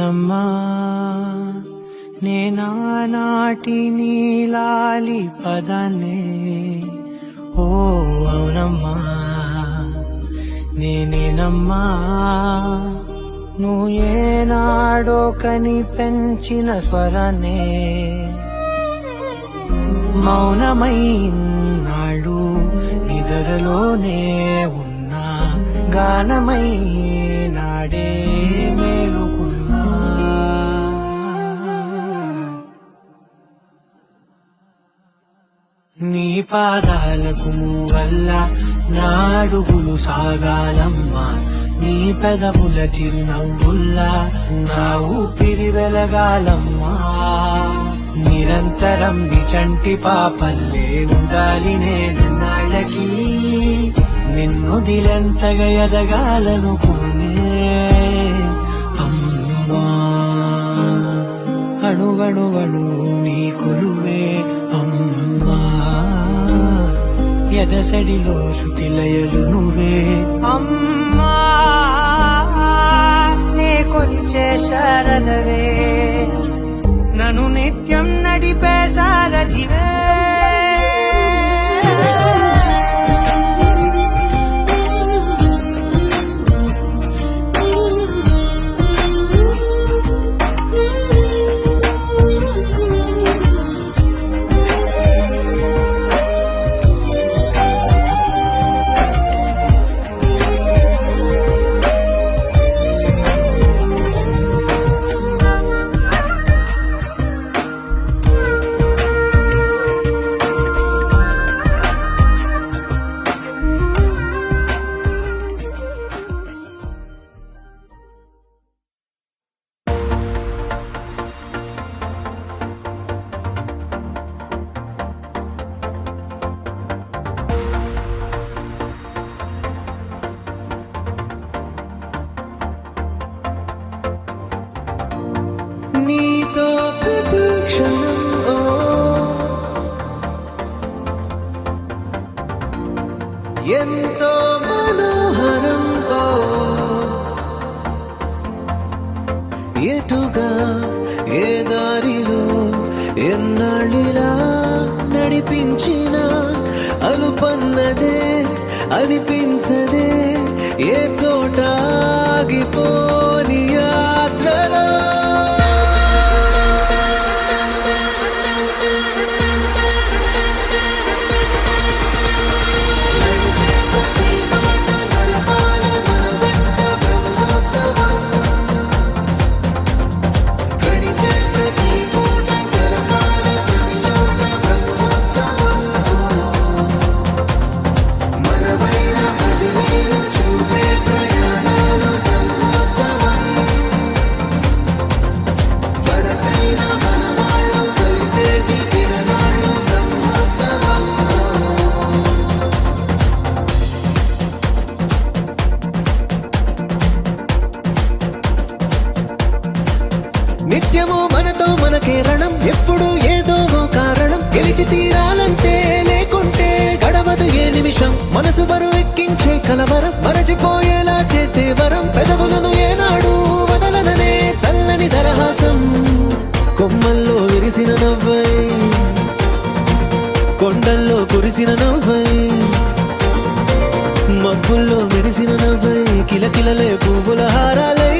అవునమ్మా నేనానాటి నీలాలి పదాన్నే ఓ అవునమ్మా నేనేనమ్మా నువ్వు ఏనాడో కని పెంచిన స్వరాన్నే మౌనమైనాడు నిద్రలోనే ఉన్నా గానమై నాడే మేలుకున్నా నీ పాదాలకు వల్ల నా అడుగులు సాగాలమ్మా నీ పెదవుల చిరునవ్వుల్లా నా ఊపిరి వెలగాలమ్మా నిరంతరం నిచంటి పాపల్లే ఉండాలి నేనన్నాళ్ళకి నిన్నొదిలెంతగా ఎదగాలనుకోనే అమ్మా అణువణువణు నీ కొలువే అమ్మా ఎదసడిలో శృతిలయలు నువ్వే అమ్మా నే కొలిచే శారదవే నన్ను నిత్యం నడిపే సారథివే ఎంతో మనోహరం ఓ ఎటుగా ఏ దారిలో ఎన్నాళ్ళిలా నడిపించిన అనుపన్నదే అనిపించదే ఏ చోట ఆగిపోని యాత్రలో నిత్యము మనతో మనకే రణం ఎప్పుడు ఏదో కారణం గెలిచి తీరాలంటే లేకుంటే గడవదు ఏ నిమిషం మనసు బరు ఎక్కించే కలవరం మరచిపోయేలా చేసే వరం పెదవులను ఏనాడు వదలననే చల్లని దరహాసం కొమ్మల్లో విరిసిన నవ్వై కొండల్లో కురిసిన నవ్వై మబ్బుల్లో మెరిసిన నవ్వై కిలకిలలే పువ్వుల హారాలై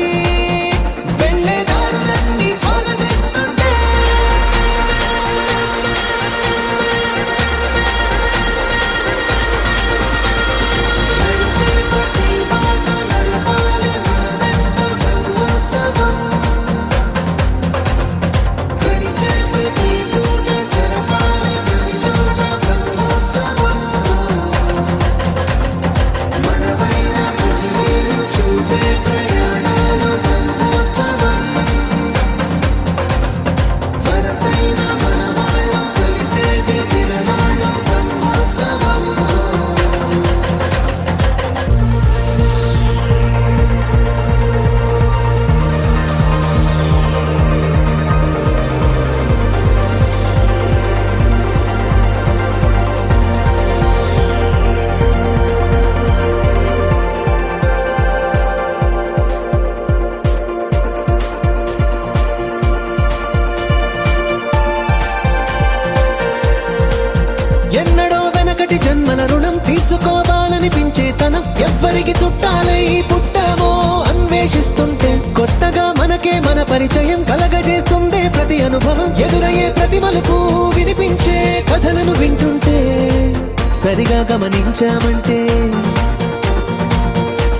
తనం ఎవ్వరికి చుట్టాలై పుట్టామో అన్వేషిస్తుంటే కొత్తగా మనకే మన పరిచయం కలగజేస్తుందే ప్రతి అనుభవం ఎదురయ్యే ప్రతి మలుపు వినిపించే కథలను వింటుంటే సరిగా గమనించామంటే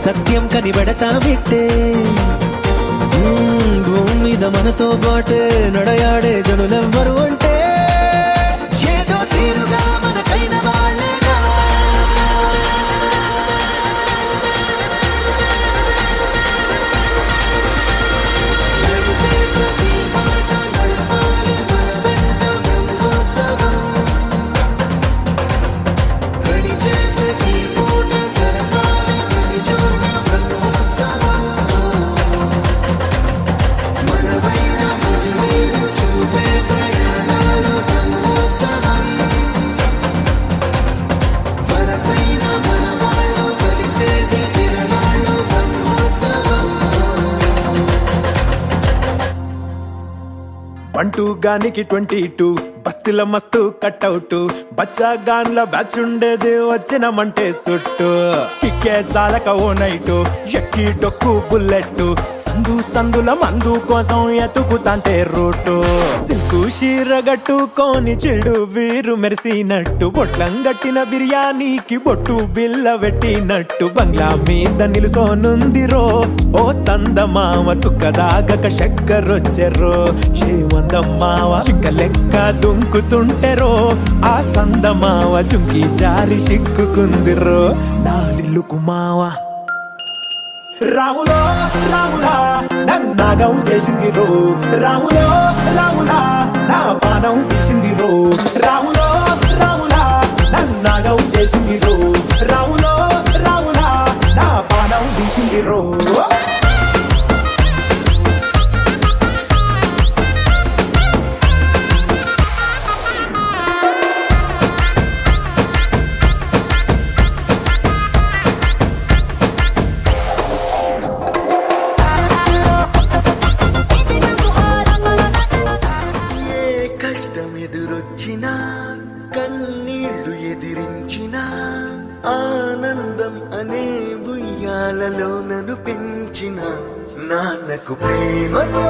సత్యం కనిపెడతామిట్టే భూమి మీద మనతో పాటే నడయాడే జనులెవ్వరు అంటే ఏదో తీరుగా మనకైన వాళ్ళేనా ప్రతి మాట నడవాలి మన వెంట బ్రహ్మోత్సవం గడిచే ప్రతి పూట జరగాలి ప్రతి చోట బ్రహ్మోత్సవం మనవైన మజిలీలు చూపే ప్రయాణాలు బ్రహ్మోత్సవం వరసైన మనవాళ్ళు కలిసేటి తిరణాలు బ్రహ్మోత్సవం బంటూ గానికి 22 బస్తీల మస్తు కట్అవుట్ బచ్చా గాన్ల బ్యాచ్ ఉండేది వచ్చినమంటే సుట్టు కిక్కే సాలక ఓ నైటు ఎక్కి డొక్కు బుల్లెట్ సందుల మందు కోసం ఎతుకుతాంటే రూటు సిల్కు షీరగట్టుకోని చెడు వీరు మెరిసినట్టు బొట్లం గట్టిన బిర్యానీకి బొట్టు బిల్ల పెట్టినట్టు బంగ్లా మీద నిలుసోనుందిరో ఓ సందమావ సుఖదాగక చక్కరొచ్చెర్రో చేమందమ్మావ చిక్క లెక్క దుంకుతుంటెరో ఆ సందమావ జుంకి జారి సిక్కుకుందిరో నా దిల్లుకు మావా రాములో రాములా నన్నాగం చేసింది రో రాములో రాములా నా పానం తీసింది రో రాములో రాములా నన్నాగం చేసింది రో రాములో రాములా నా పానం తీసింది రో ఏ కష్టం ఎదురొచ్చినా కన్నీళ్లు ఎదిరించినా ఆనందం అనే ఉయ్యాలలో నన్ను పెంచిన నాన్నకు ప్రేమతో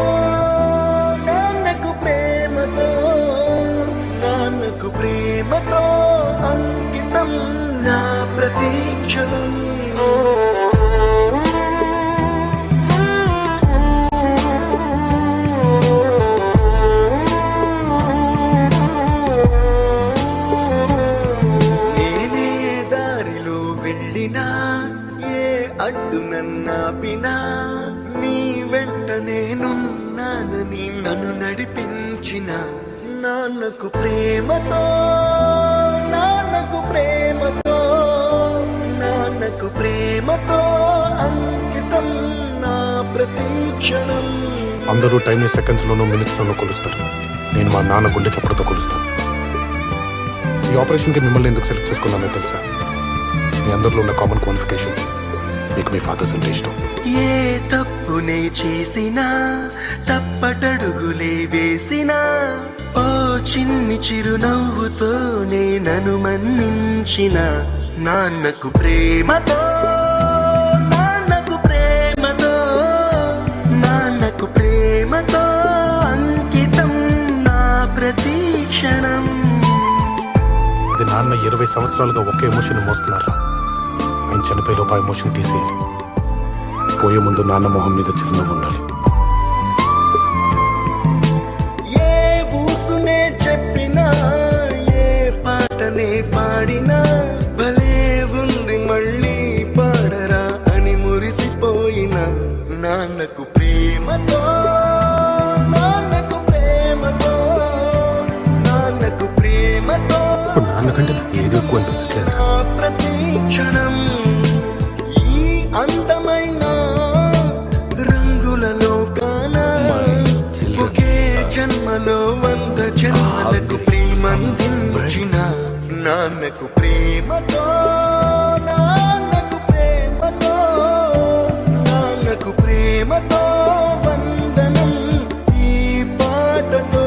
నాన్నకు ప్రేమతో నాన్నకు ప్రేమతో అంకితం నా ప్రతీక్షణం నేనే దారిలో వెళ్ళినా ఏ అడ్డు నన్నాపినా నీ వెంట నేనున్నానని నన్ను నడిపించిన నాన్నకు ప్రేమతో నాన్నకు ప్రేమతో నాన్నకు ప్రేమతో అంకితం నా ప్రతీక్షణం అందరూ టైంని సెకండ్స్లోనూ మినిట్స్లోనూ కొలుస్తారు. నేను మా నాన్న గుండె చప్పుడుతో కొలుస్తాను. ఈ ఆపరేషన్కి మిమ్మల్ని ఎందుకు సెలెక్ట్ చేసుకున్నానో తెలుసా? మీ అందరిలో ఉన్న కామన్ క్వాలిఫికేషన్ మీకు మీ ఫాదర్స్ అంటే ఇష్టం. ఏ తప్పునే చేసినా తప్పటడుగులే వేసినా ఓ చిన్ని చిరునవ్వుతోనే నన్ను మన్నించిన నాన్నకు ప్రేమతో నాన్నకు ప్రేమతో నాన్నకు ప్రేమతో అంకితం నా ప్రతీక్షణం. అది నాన్న 20 సంవత్సరాలుగా ఒకే ఎమోషన్ మోస్తున్నారా? ఆయన చనిపోయేలోపు ఆ ఎమోషన్ తీసేయాలి. పోయే ముందు నాన్న మొహం మీద చిరునవ్వు ఉండాలి. ఏ ఊసునే చెప్పినా ఏ పాటనే పాడినా భలే ఉంది మళ్ళీ పాడరా అని మురిసిపోయిన నాన్నకు ప్రేమతో నాన్నకు ప్రేమతో నాన్నకు ప్రేమతో ఇప్పుడు నాన్నకంటే ఏది ఎక్కువ అనిపించట్లేదు. నా ప్రతీక్షణం ఈ అందమైన రంగులలో కానా ఒకే జన్మలో 100 జన్మలకు ప్రేమందించిన నాన్నకు ప్రేమతో నాన్నకు ప్రేమతో నాన్నకు ప్రేమతో వందనం ఈ పాటతో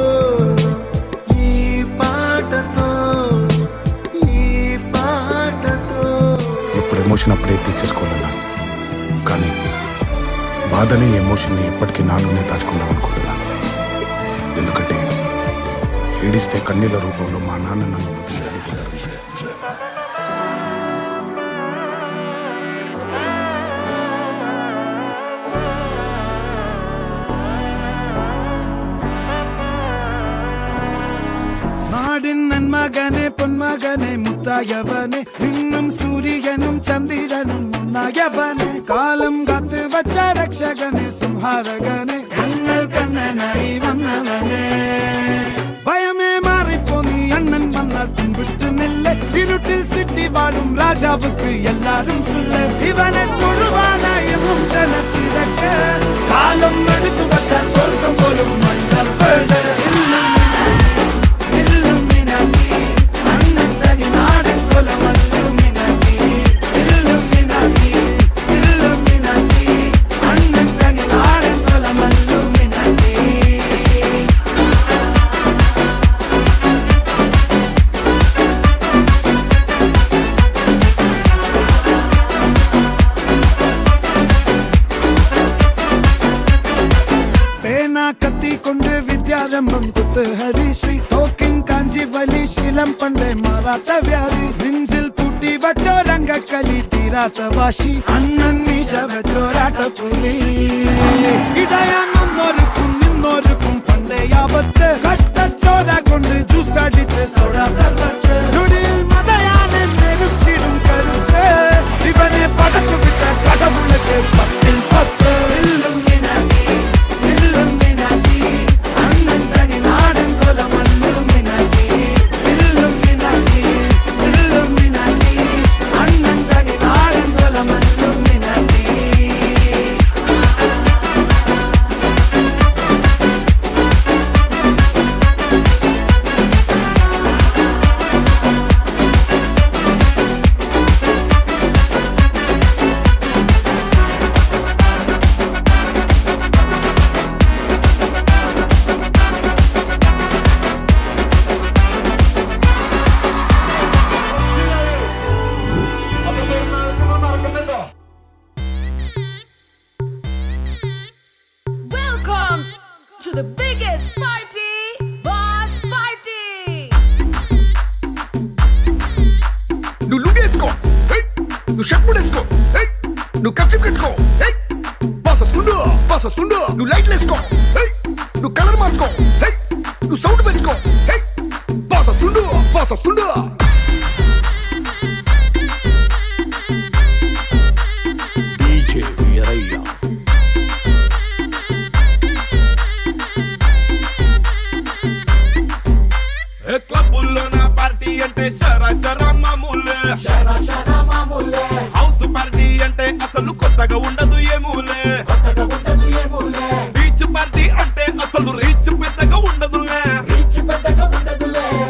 ఈ పాటతో ఈ పాటతో. ఇప్పుడు ఎమోషన్ వచ్చినప్పుడే తీర్చేసుకోవాలన్నా, కానీ బాధని ఎమోషన్ని ఎప్పటికీ నాలోనే దాచుకుందాం అనుకుంటున్నాను. ఎందుకంటే ఏడిస్తే కన్నీళ్ళ రూపంలో మా నాన్న నన్ను వదిలి వెళ్ళిపోయారు. நாடின் நன்மகனே பொன்மகனே முத்தாயவனே இன்னும் சூரியனும் சந்திரனும் முன்னாயவனே காலம் காத்து வச்ச ரக்ஷகனே சம்ஹாரகனே எங்கள் கண்ணனாய் வந்தவனே பயமே மாறிப்போ நீ அண்ணன் வந்தால் தும்பிட்டு நெல்ல இருட்டில் சிட்டி வாழும் ராஜாவுக்கு எல்லாரும் சொல்ல இவனை தொழுவான எனும் ஜனத்திறக்க காலம் எடுத்து வச்சால் சொர்க்கம் போலும் மன்னர் கத்தி கொண்டு வித்யாரம்பம் குத்து ஹரிஸ்ரீ தோக்கின் காஞ்சி வலி சீலம் பண்டே மாறாத்த வியாதி நெஞ்சில் பூட்டி வச்சோ ரங்க கலி தீராத்த வாஷி அண்ணன் மீச வச்சோராட்ட புலி இடையானும் ஒருக்கும் இன்னொருக்கும் பண்டே ஆபத்து கட்ட சோரா கொண்டு ஜூஸ் அடிச்சு சோடா சர்பத்து நுடியில் மதையான நெருக்கிடும் கருத்து இவனே படைச்சு விட்ட கடவுளுக்கு 10 to the biggest party, Boss Party! నువ్వు లుంగి ఎత్తుకో, నువ్వు షర్ట్ కూడా వేసుకో, నువ్వు కప్చిప్ కట్టుకో, బాస్ వస్తుండు, నువ్వు లైట్లు వేసుకో, నువ్వు కలర్ మార్చుకో, నువ్వు సౌండ్ పెంచుకో, బాస్ వస్తుండు. క్లబ్బుల్లో నా పార్టీ అంటే షరా మామూలే హౌస్ పార్టీ అంటే అసలు కొత్తగా ఉండదు ఏమూలే బీచ్ పార్టీ అంటే అసలు రీచ్ పెద్దగా ఉండదులే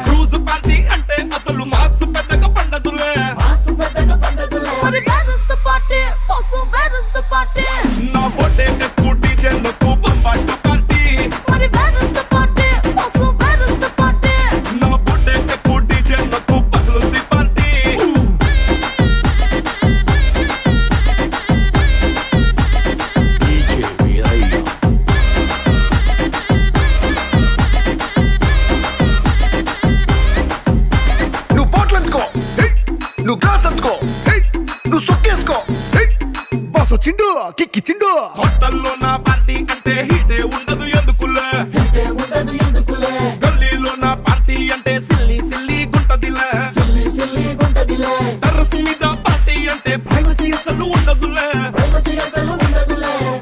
క్రూజ్ పార్టీ అంటే అసలు మాస్ పెద్దగా పండదులే But where is the party? Also, where is the party? నా బొట్టే ఎక్కువ డీజేలకు బంబాటు party But where is the party? Also, where is the party? నా బొట్టే ఎక్కువ డీజేలకు పగులుంది పార్టీ నువ్వు బాటిల్ అందుకో, నువ్వు గ్లాస్ అందుకో, నువ్వు సొక్కేసుకో, బాస్ వచ్చిండు, కిక్కిచ్చిండు. హోటల్లో నా పార్టీ అంటే హీటే ఉండదు ఎందుకులే గల్లీలో నా పార్టీ అంటే సిల్లి గుంటదిలే టెర్రస్ మీద పార్టీ అంటే ప్రైవసీ అసలు ఉండదులే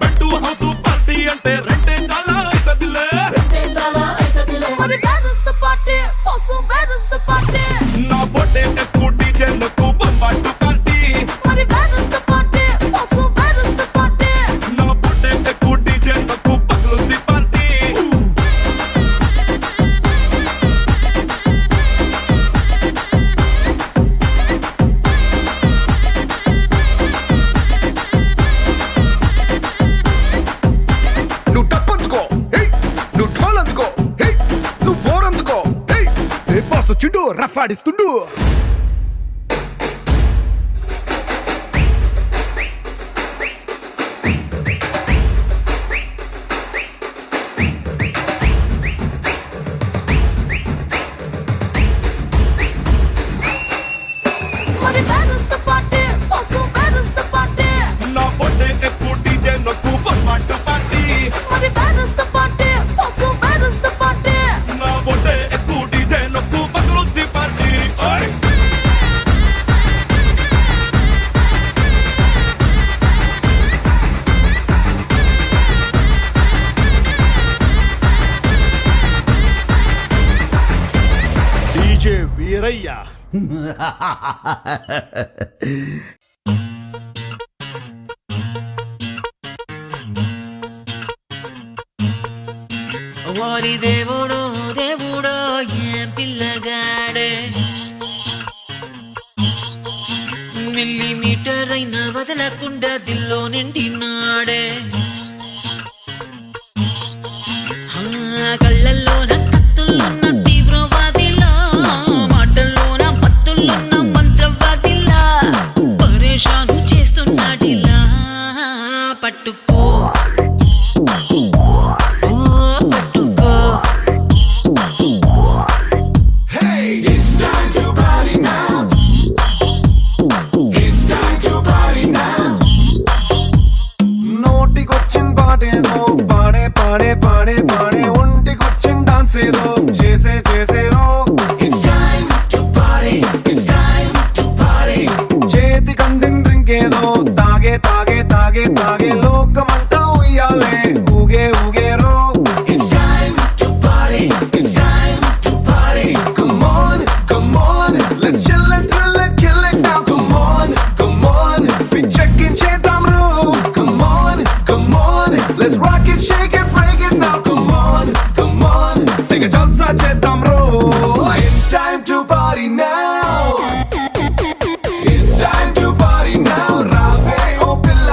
బెడ్డు హౌస్ పార్టీ అంటే రెంటే చాలా అవుతదిలే But where is the party? Also, where is the party? నా బొట్టే ఎక్కువ డీజేలకు బంబాటు party But where is the party? Also, where is the party? నా బొట్టే ఎక్కువ డీజేలకు పగులుంది పార్టీ నువ్వు టప్ అందుకో, నువ్వు ఢోల్ అందుకో, నువ్వు బోర్ అందుకో, బాస్ వచ్చిండు, రఫ్ ఆడిస్తుండు. ఓరి దేవుడో దేవుడో ఏం పిల్లగాడే మిల్లీమీటర్ అయినా వదలకుండా దిల్లో నిండినాడే కళ్ళల్లోన కత్తులున్న తీవ్రవాదిలా మాటల్లోన మత్తులున్న మంత్రవాదిలా పరేషాను చేస్తున్నాడిలా పట్టుకో పట్టుకో It's time to party now. It's time to party now. నోటికొచ్చిన పాటేదో పాడే పాడే పాడే పాడే ఒంటికొచ్చిన డాన్స్ ఏదో చేసే చేసేరో It's time to party. It's time to party. చేతికి అందిన డ్రింక్ ఏదో తాగే తాగే తాగే తాగే లోకమంతా ఉయ్యాలే ఊగే ఊగేరో It's time to party. It's time to party. Come on, let's chill and thrill and kill it now. Come on, పిచ్చెక్కించేద్దాం రో. Come on, let's rock it, shake it, break it now. Come on, తెగ జల్సా చేద్దాం రో. It's time to party now. It's time to party now. రావే ఓ పిల్ల.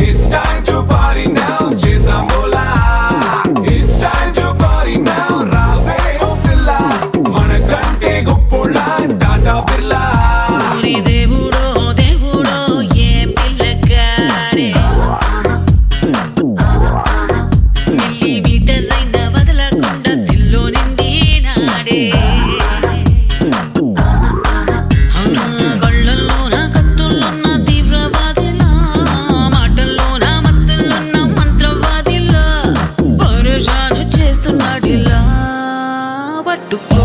It's time to party now. చేద్దాం బోలా. It's time to party now. రావే ఓ పిల్ల. మనకంటే గొప్పోళ్ళ టాటా బిర్లా. ఓరి దేవుడో దేవుడో ఏం పిల్లగాడే మిల్లీమీటర్ అయినా వదలకుండా దిల్లో నిండినాడే కళ్ళల్లోన కత్తులున్న తీవ్రవాదిలా మాటల్లోన మత్తులున్న మంత్రవాదిలా పరేషాను చేస్తున్నాడిలా పట్టుకో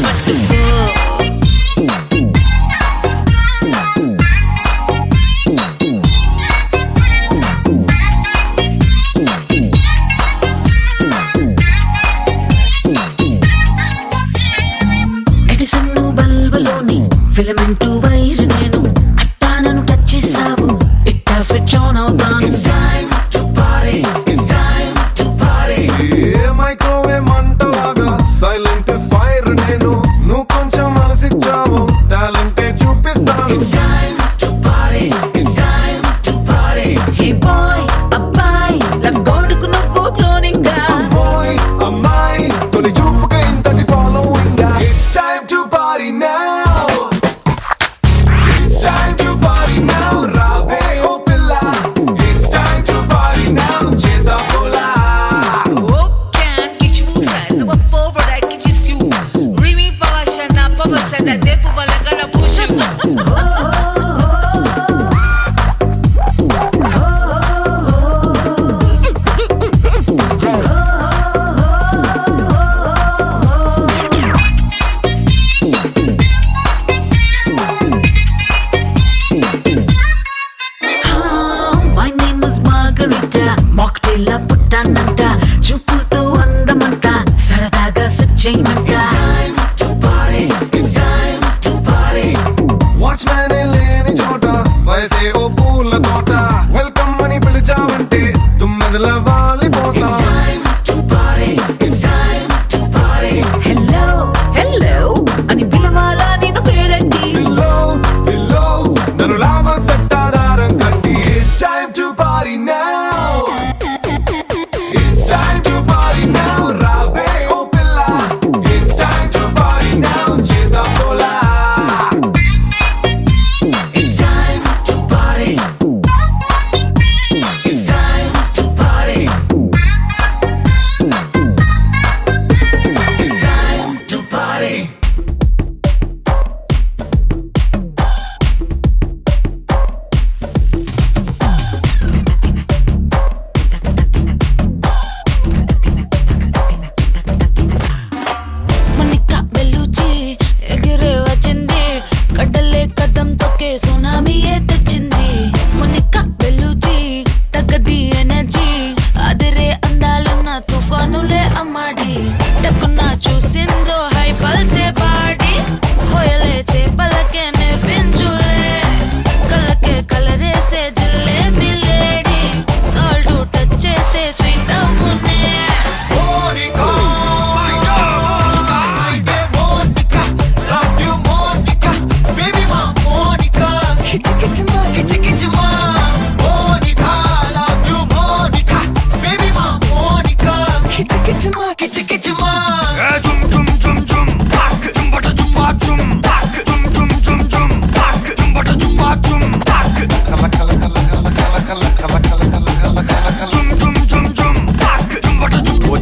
పట్టుకో ఎడిసన్ బల్బులోని ఫిలమెంట్ వైర్ నేను అట్టానను టచ్ చేసావు ఇట్టా స్విచ్ ఆన్ అవుతాను It's time to party. It's time to party. A microwave మంటలాగా సైలెంట్ ఫైర్ నేను నువ్వు కొంచెం మనసిచ్చావు టాలెంటే చూపిస్తాను It's time to party. It's time to party. Hey bye అబ్బాయి లవ్ గోడుకు నువ్వు క్లోనింగ్ గా అమ్మాయి అమ్మాయి తొలి చూపుగా ఇంతటి following It's time to party now. It's time to party now. రావే ఓ పిల్ల. It's time to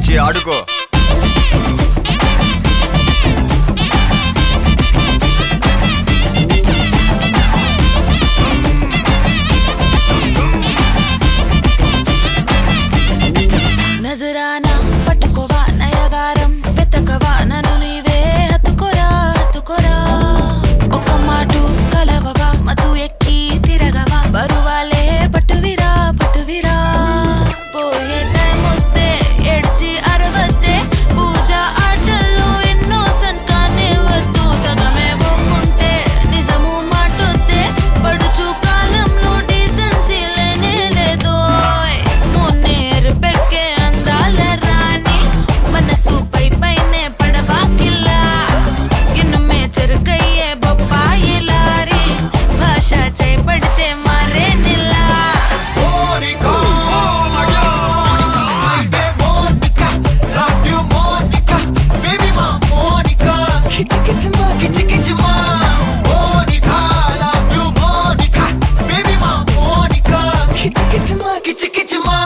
వచ్చి ఆడుకో. నజరానా పట్టుకోవా నయగారం వెతకవా నన్ను నీవే హత్తుకోరా హత్తుకోరా ఒక మాటు కలవవా మధు ఎక్కి తిరగవా బరువాలే పట్టువిరా పట్టువిరా పోయే టైం వస్తే ఎడ్చి అరవద్దే పూజ ఆటల్లో ఎన్నో సంకానే వద్దు సగమే పోకుంటే నిజము మాటొద్దే పడుచు కాలంలో డీసెన్సీ లేనే లేదో మున్నేరు పెక్కే అందాల రాణి మనసు పై పైనే పడవా కిల్లా ఇన్నుమే చెరుకయ్యే బొప్పాయి లారీ భాష చేపడితే మారే నిల్లా Monica, oh my God, Monica, Monica, love you Monica, baby ma Monica, kichi kichi ma, Monica, love you Monica, baby ma Monica, kichi kichi ma,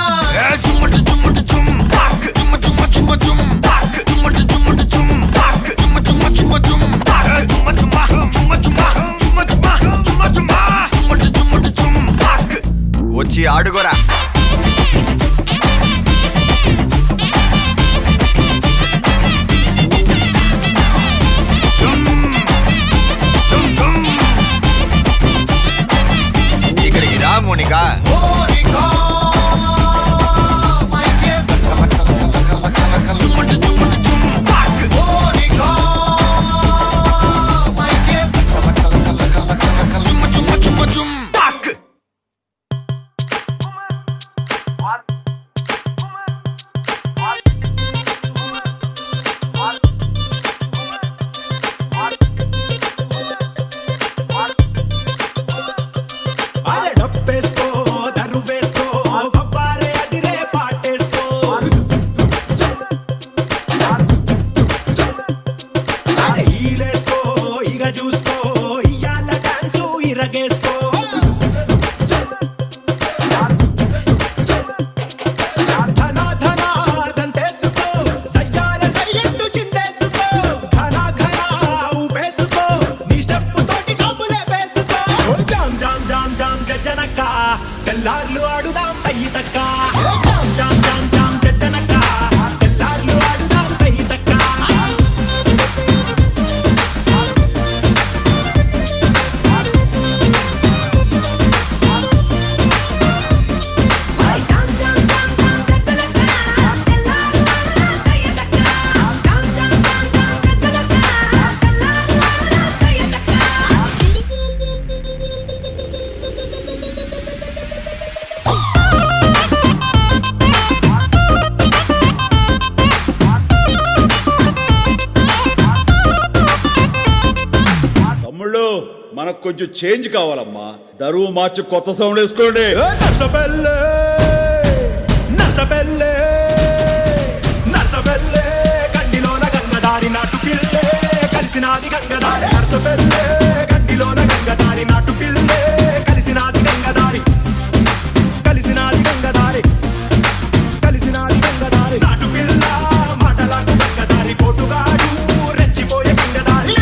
chumma chumma chum, tak, chumma chumma chumma chum, tak, chumma chumma chum, tak, chumma chumma chumma chum, tak, chumma chumma chumma chumma, chumma chumma chumma chumma, chumma chumma chum, tak. వచ్చి ఆడుకోరా. ఇక్కడికి రా Monika. Monica, my dear. Chumma chumma chum, tak. Monica, my dear. Chumma chumma chumma chum, tak. అరే డప్పేసుకో దరువేసుకో వవ్వారే అదిరే పాటేసుకో అరే ఈలేసుకో ఇగ చూసుకో ఇయ్యాల dance ఇరగేసుకో ధన ధన దంతేసుకో సయ్యాల సయ్యద్దు చిందేసుకో ఘన ఘన ఊపేసుకో నీ స్టెప్ తోటి జాములే వేసుకో జామ్ జామ్ జామ్ జామ్ గజనక తెల్లార్లు ఆడుదాం అయ్యి తక్క జామ్ జామ్ జామ్ జామ్ గజనక తెల్లార్లు ఆడుదాం అయ్యి తక్క తమ్ముళ్ళు మనకు కొంచెం చేంజ్ కావాలమ్మా. దరువు మార్చి కొత్త సౌండ్ వేసుకోండి. నర్సబెల్లే నర్సబెల్లే నర్సబెల్లే గండిలోన గంగదారి నాటు పిల్లే కలిసినాది గంగదారి నర్సబెల్లే గండిలోన గంగదారి నాటు పిల్లే కలిసినాది గంగదారి కలిసినాది గంగదారి కలిసినాది గంగదారి నాటు పిల్ల మాటలాకు గంగదారి కోటుగాడు రెచ్చిపోయే గంగదారి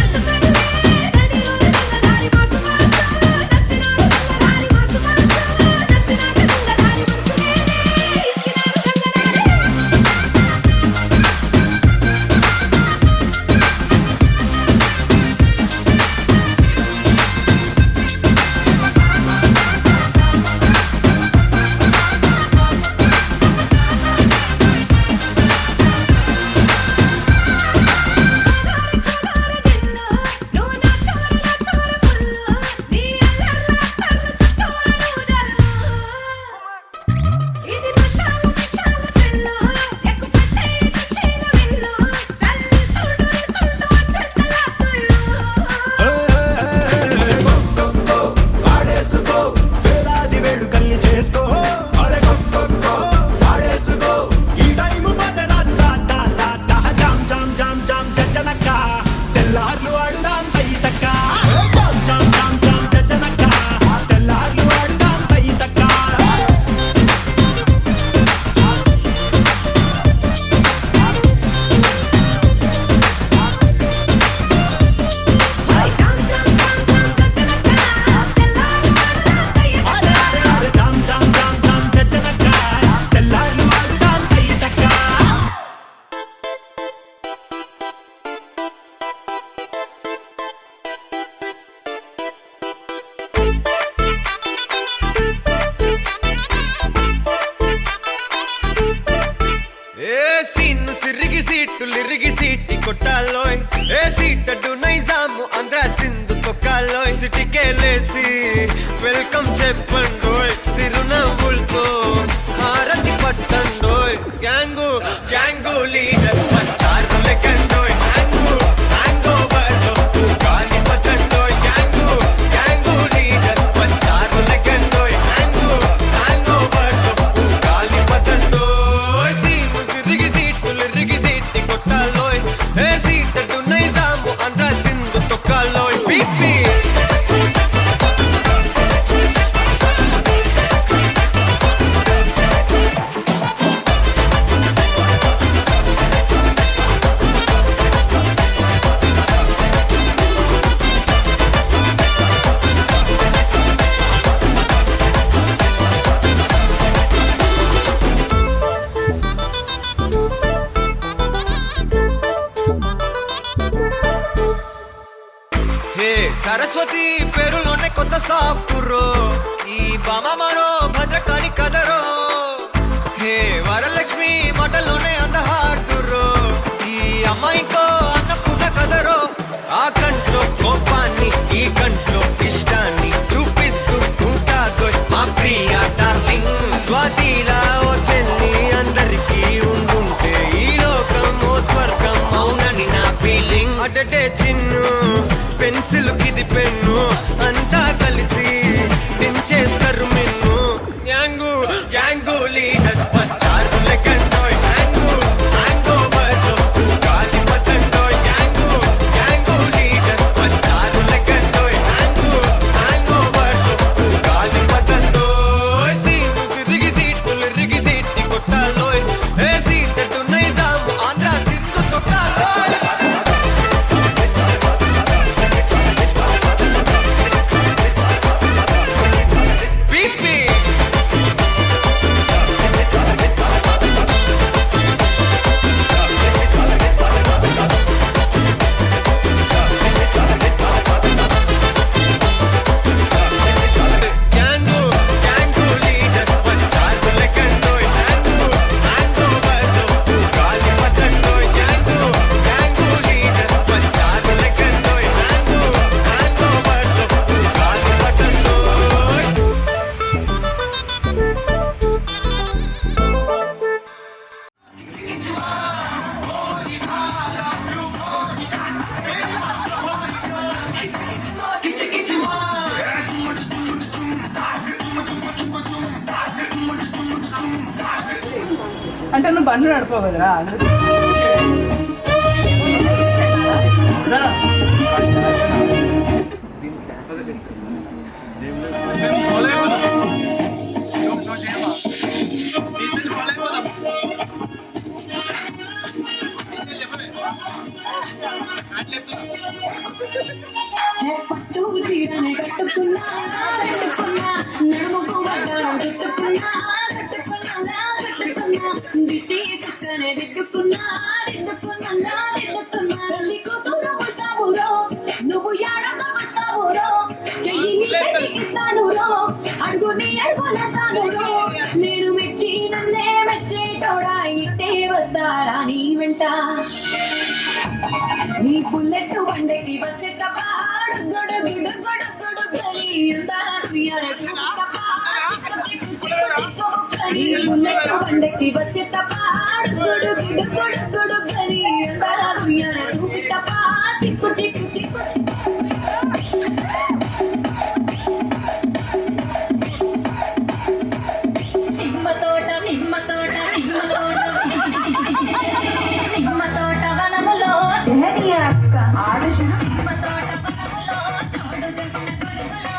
ముసిరిగి సీటి కొట్టాలోయ్ ఏ సీటడు నైజాము ఆంధ్ర సింధు తొక్కాలోయ్ సిటీకే లేసి వెల్కమ్ చెప్పండోయ్ సిరునవ్వులతో హారతి పట్టండోయ్ గ్యాంగు గ్యాంగు లీడర్ పంచారు లెక్కండోయ్ హ్యాంగు హ్యాంగ్ ఓవర్లో గాలి పట్టండోయ్ గ్యాంగు గ్యాంగు లీడర్ పంచారు లెక్కండోయ్ హ్యాంగు హ్యాంగ్ ఓవర్లో గాలి పట్టండోయ్ ముసిరిగి సీటులు రిగి సీటి కొట్టాలోయ్ ఏ సీటడు నైజాము ఆంధ్ర సింధు తొక్కాలోయ్ పీపీ హే సరస్వతి పేరులోనే కొత్త సాఫ్టురో ఈ బామ మరో భద్రకాళి కదరో హే వరలక్ష్మి మాటలోనే అంత హార్టురో ఈ అమ్మాయికో అన్నపూర్ణ కదరో ఆ కంట్లో కోపాన్ని ఈ కంట్లో ఇష్టాన్ని చూపిస్తూ ఉంటాదో మా ప్రియ డార్లింగ్ స్వాతిలా ఓ చెల్లి అందరికీ ఉండుంటే ఈ లోకం ఓ స్వర్గం అవునని నా ఫీలింగ్ అటటే చిన్ను పెన్సిల్ కిది పెన్ను అంతా కలిసి దించేస్తారు మిన్ను యాంగు యాంగు లీడర్ పంచారు లెక్కండోయ్ హ్యాంగు హ్యాంగ్ ఓవర్లో గాలి పట్టండోయ్ యాంగు యాంగు లీడర్ పంచారు లెక్కండోయ్ హ్యాంగు హ్యాంగ్ ఓవర్లో గాలి పట్టండోయ్ సిరిగి సీటులు రిగి సీటి కొట్టాలోయ్ ఏ సీటడు నైజాము ఆంధ్ర సింధు తొక్కాలోయ్ పీపీ గ్యాంగు గ్యాంగు లీడర్ పంచారు లెక్కండోయ్ హ్యాంగు హ్యాంగ్ ఓవర్లో గాలి పట్టండోయ్ గ్యాంగు గ్యాంగు లీడర్ పంచారు లెక్కండోయ్ హ్యాంగు హ్యాంగ్ ఓవర్లో గాలి పట్టండోయ్ అంటే నువ్వు బండ్లు నడిపోవు కదరా పట్టు చీరనే కట్టుకున్నా కట్టుకున్నా నడుముకు వడ్డాణం చుట్టుకున్నా కట్టుకున్నా కట్టుకున్నా దిష్టి సుక్కనే దిద్దుకున్నా దిద్దుకున్నా దిద్దుకున్నా తల్లి కూతురు వస్తావురో నువ్వు యాడగా వస్తావురో చెయ్యి నీకిస్తాను రో అడుగు నీ అడుగులేస్తాను రో నేను మెచ్చి నన్నే మెచ్చేటోడా ఇట్టే వస్తారా నీ వెంట నీ బుల్లెట్ వండకి వచ్చే తపాడు గొడు గుడు గొడు గొడు గలి నీ బుల్లెట్ వండకి వచ్చే తపాడు గొడు గుడు గొడు గొడు గలి తపా చిక్కు చిక్కు చిక్కు నిమ్మ తోట నిమ్మ తోట నిమ్మ తోట నిమ్మ తోట వనములో అక్క ఆడశుడు నిమ్మ తోట వనములో చముడు చేసిన గొడుగులో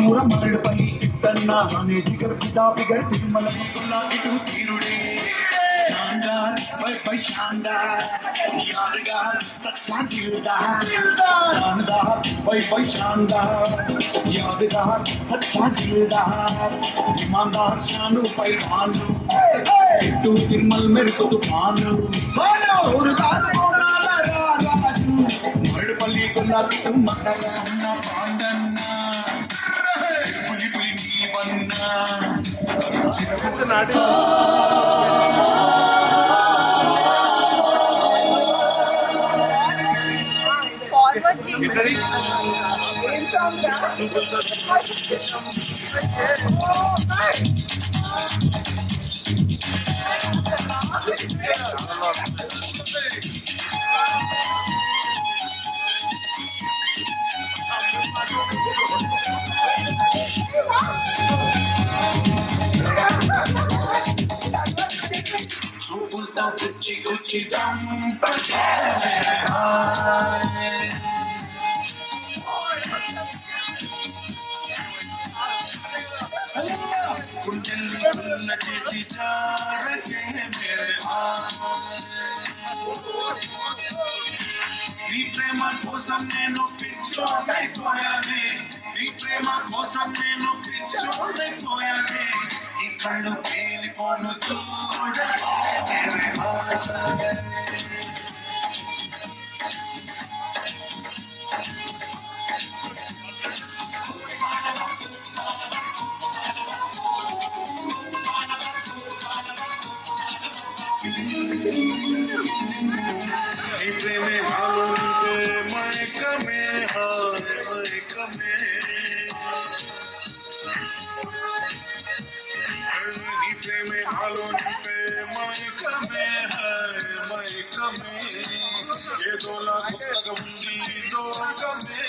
ఊర మరడపల్లి ఇట్టన్నా అనే జిగర్ ఫిదా ఫిగర్ తిరుమల ముక్కులా ఇటు తీరుడే शानदार भाई शानदार यादगार सच्चा दिलदार शानदार भाई शानदार यादगार सच्चा दिलदार ईमानदार शानू पैमान टू तिरमल मेरे को तूफान उर्दार कोणाला राजू मरडपल्ली गुलाबी मकर सन्ना पांडन्ना पुली पुली नी बन्ना చూపులతో గుచ్చి గుచ్చి చంపకే గుండెల్ని గున్న చేసి జారకే మేరే నీ ప్రేమ కోసం నేను పిచ్చోడైపోయానే నీ ప్రేమ కోసం నేను పిచ్చోడైపోయానే ఈ కళ్ళు పేలిపోను చూడ నీ ప్రేమే హాలుంటే మైకమే మైకమే నీ ప్రేమే హాలుంటే మైకమే మైకమే ఏదోలా కొత్తగా ఉంది లోకమే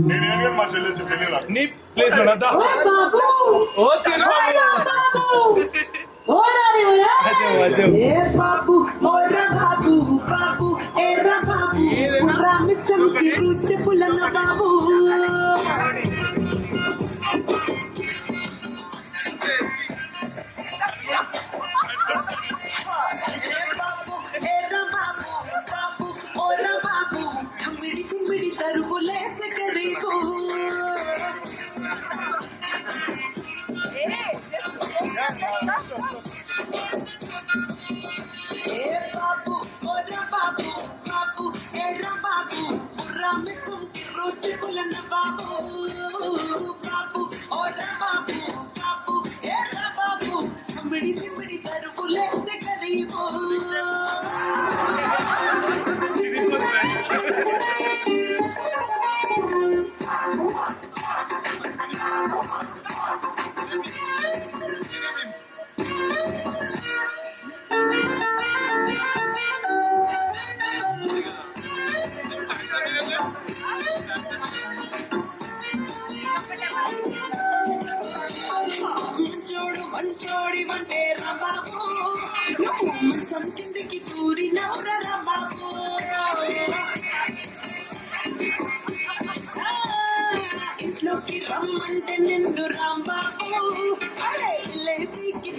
నేనేం మా చెల్లేసి తెలియదా నీ ప్లేస్ జోడి వంటే రాబాబు నువ్వు మంచం కిందకి పూరి నవ్వురా రాబాబు ఇంట్లోకి రమ్మంటే నిండు రాంబాబు అరే లేపీకి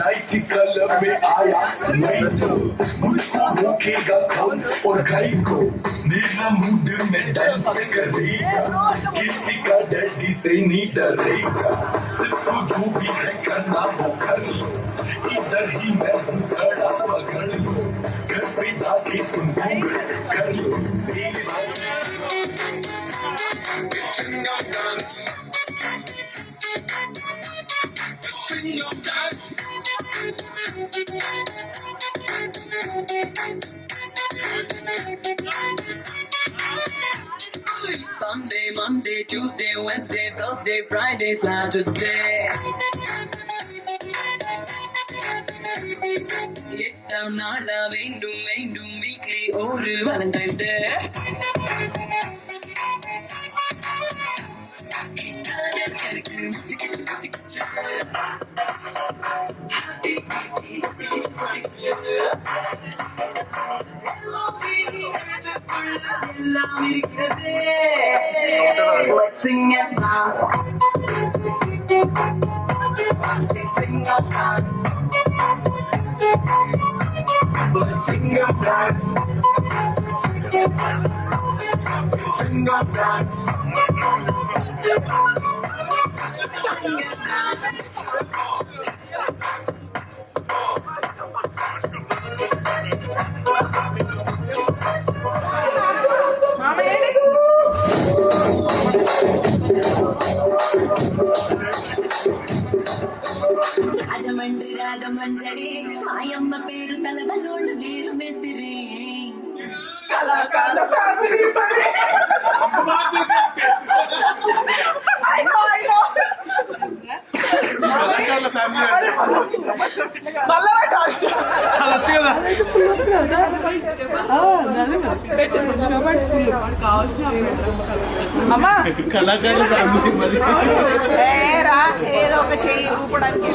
नाइट कलर में आया नाइट मुझको रोकेगा कौन और गाय को मेरा मूड में डांस करेगा किसी का डैडी से नहीं डरेगा जिसको जो भी है करना वो कर लो इधर ही मैं हूँ खड़ा पकड़ लो घर पे जाके तुम गूगल कर लो Single dance. Single dance. Sunday, Monday, Tuesday, Wednesday, Thursday, Friday, Saturday. எட்டாம் நாளா வேண்டும் வேண்டும் வீக்லி ஒரு Valentine's Day. Let's sing and dance. Let's sing and dance. Let's sing and dance. Sing and dance. Rajahmundry Ragamanjari మాయమ్మ పేరు తలబలోళ్ళు వీరు మేసిరి కళాకాల ఫ్యామిలీ అమ్మా కళాకారుల ఫ్యామిలీ మరి ఏదో ఒక చెయ్యి ఊపడానికి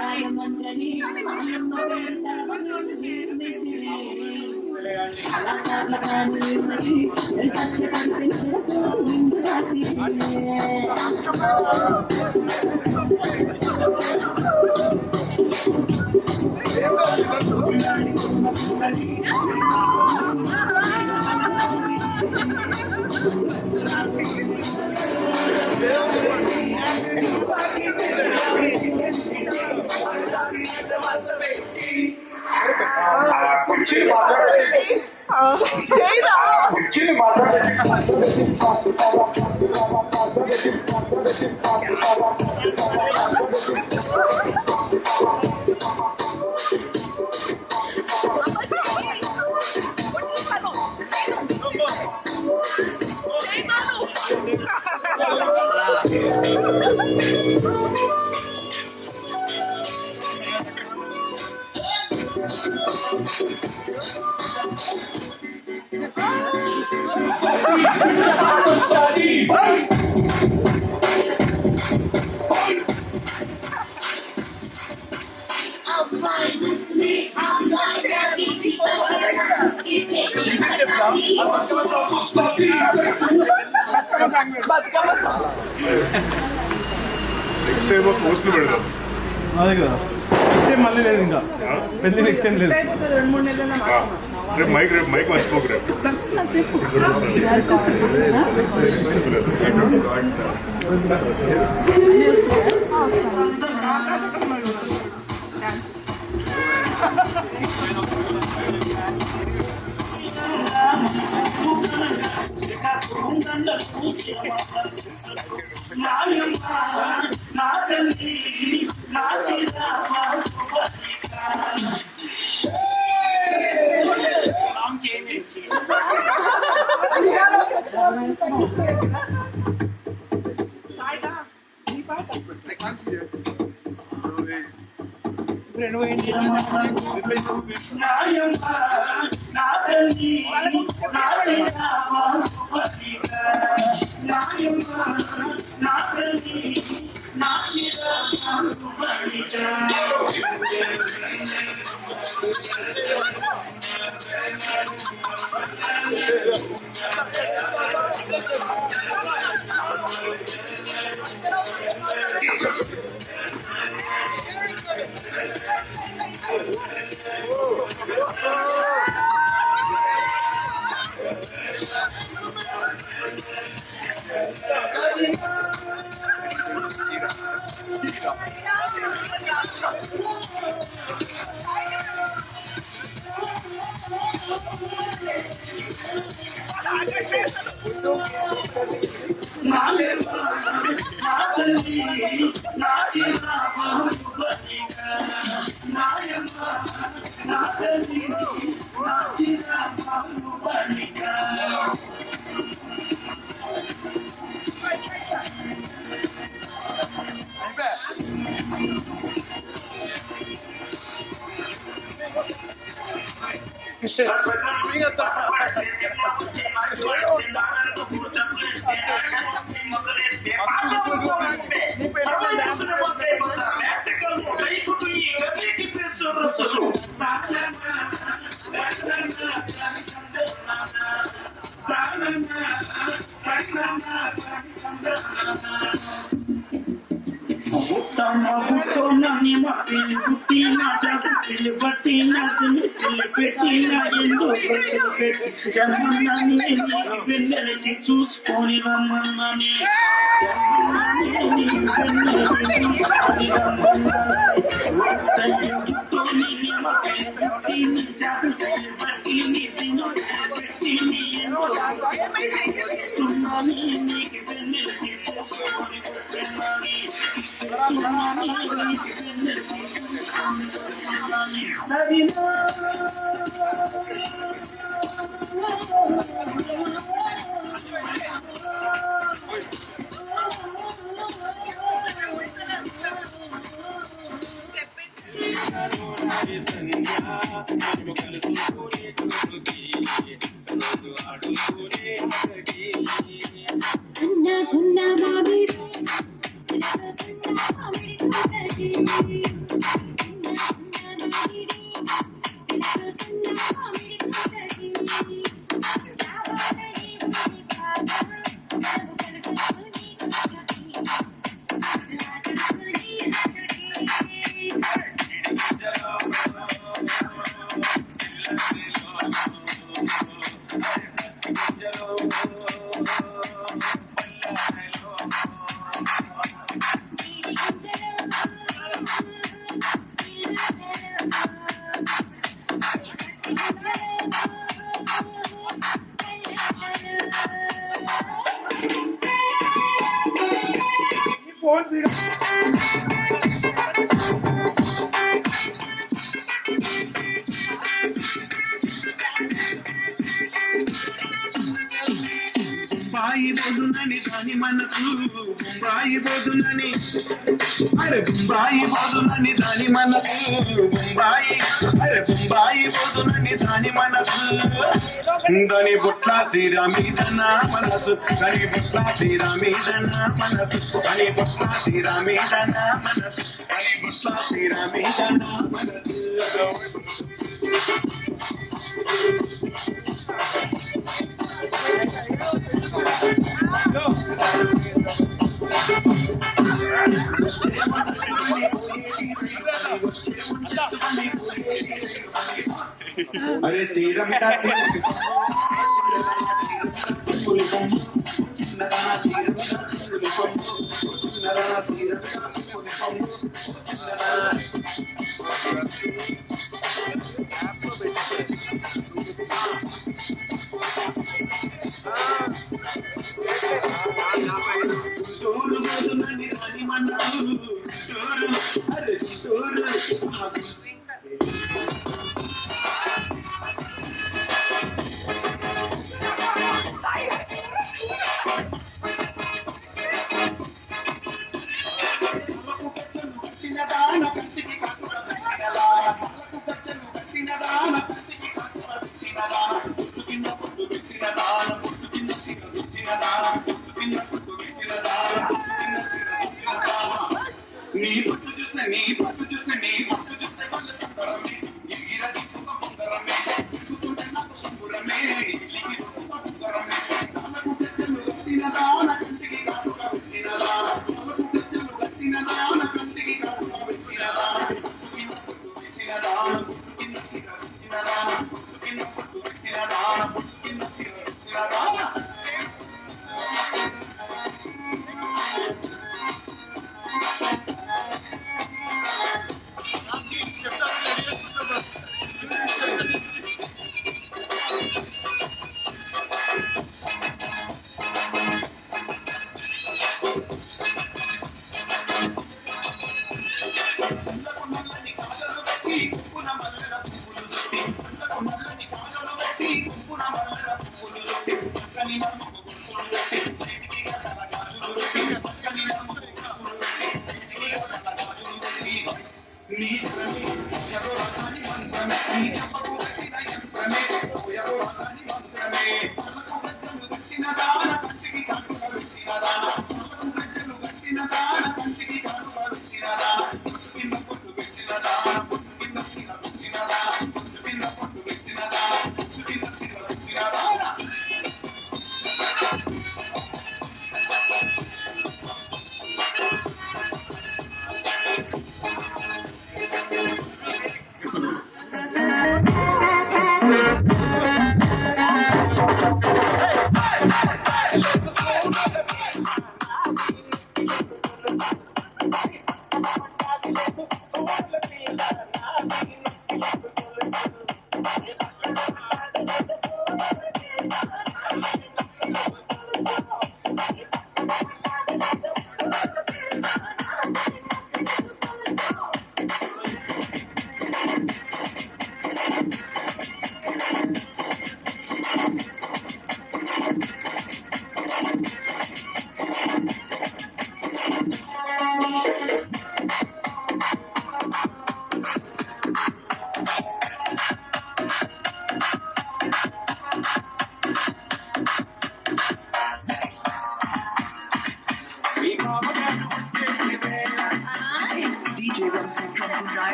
రాగమంజరి మాయమ్మ పేరు తలబలోళ్ళు వీరు మేసిరి కళాకారుల ఫ్యామిలీ మరి సత్య Thank you. నెక్స్ట్ టైం పోస్టులు పెడదాం. అదే కదా మళ్ళీ లేదు ఇంకా పెళ్లి నెక్స్ట్ టైం లేదు. రేపు మైక్ మర్చిపోకు రేపు. చూసుకొని రమ్మని బొంబాయి బోదునని దాని మనసు బొంబాయి బోదునని అరే బొంబాయి బోదునని దాని మనసు బొంబాయి అరే బొంబాయి బోదునని దాని మనసు దాని బుట్ల శ్రీరామిదన మనసు దాని బుట్ల శ్రీరామిదన మనసు దాని బుట్ల శ్రీరామిదన మనసు దాని బుట్ల శ్రీరామిదన మనసు అరే శ్రీరమిడ నీ పట్టు చూస్తే నీ పట్టు చూస్తే నీ పట్టు చూస్తే వాళ్ళ సంబరమే ఎగిర దిక్కుక ముందరమే చూస్తుంటే నాకు సంబురమే లిగి పట్టుకరమే నాకు పెద్దలు కట్టినదా నా కంటికి కాటుగా పెట్టినదా నాకు పెద్దలు కట్టినదా నా కంటికి కాటుగా పెట్టినదా కింద పట్టు పెట్టినదా కింద సిగ పెట్టినదా కింద పట్టు పెట్టినదా కింద సిగ పెట్టినదా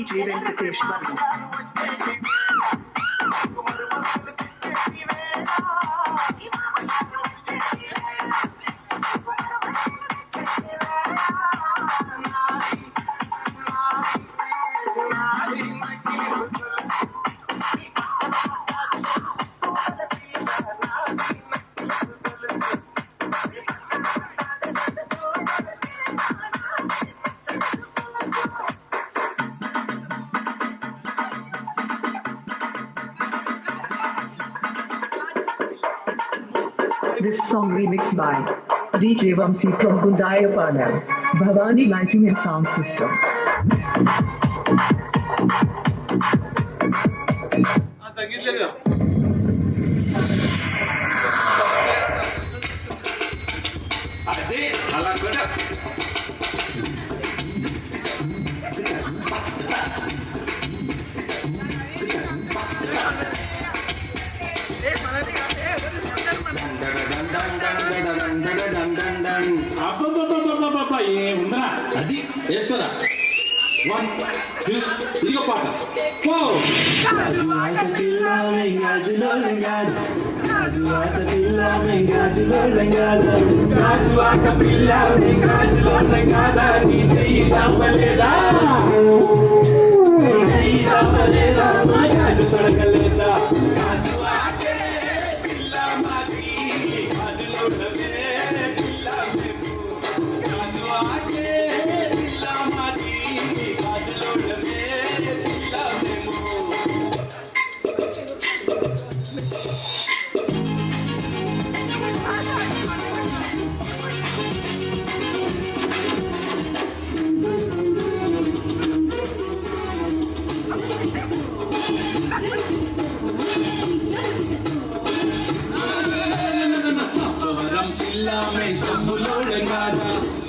DJ Venkatesh Varma. This song remixed by DJ Vamsi from Gundayapanam, Bhavani Lighting and Sound System. ఏముందా అది వేసుకోరా 1 2 ఇదిగో పాట తొడకలేదా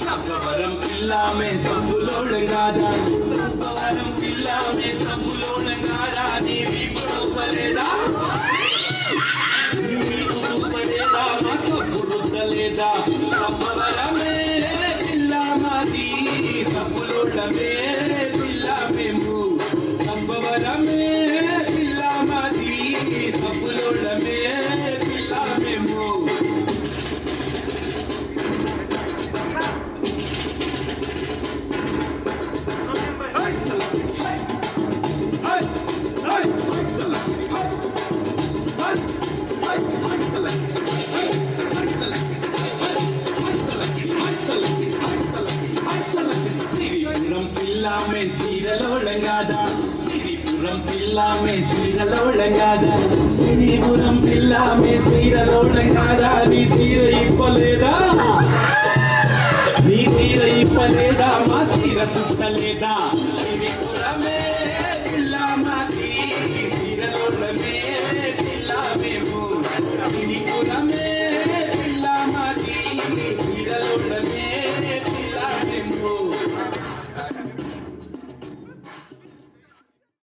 Sabbavaram illame sambulolengada Sabbavaram illame sambulolengada ni vipurupaleda masapurudaleda Sabbavarame illamadi sambulolame illamemu Sabbavarame illamadi sambulolame illamemu Siripuram pillame siralolengada Siripuram pillame siralolengada Siripuram pillame siralolengada ni sira ippaleda ni sira ippaleda ma sira suttaleda Siripurame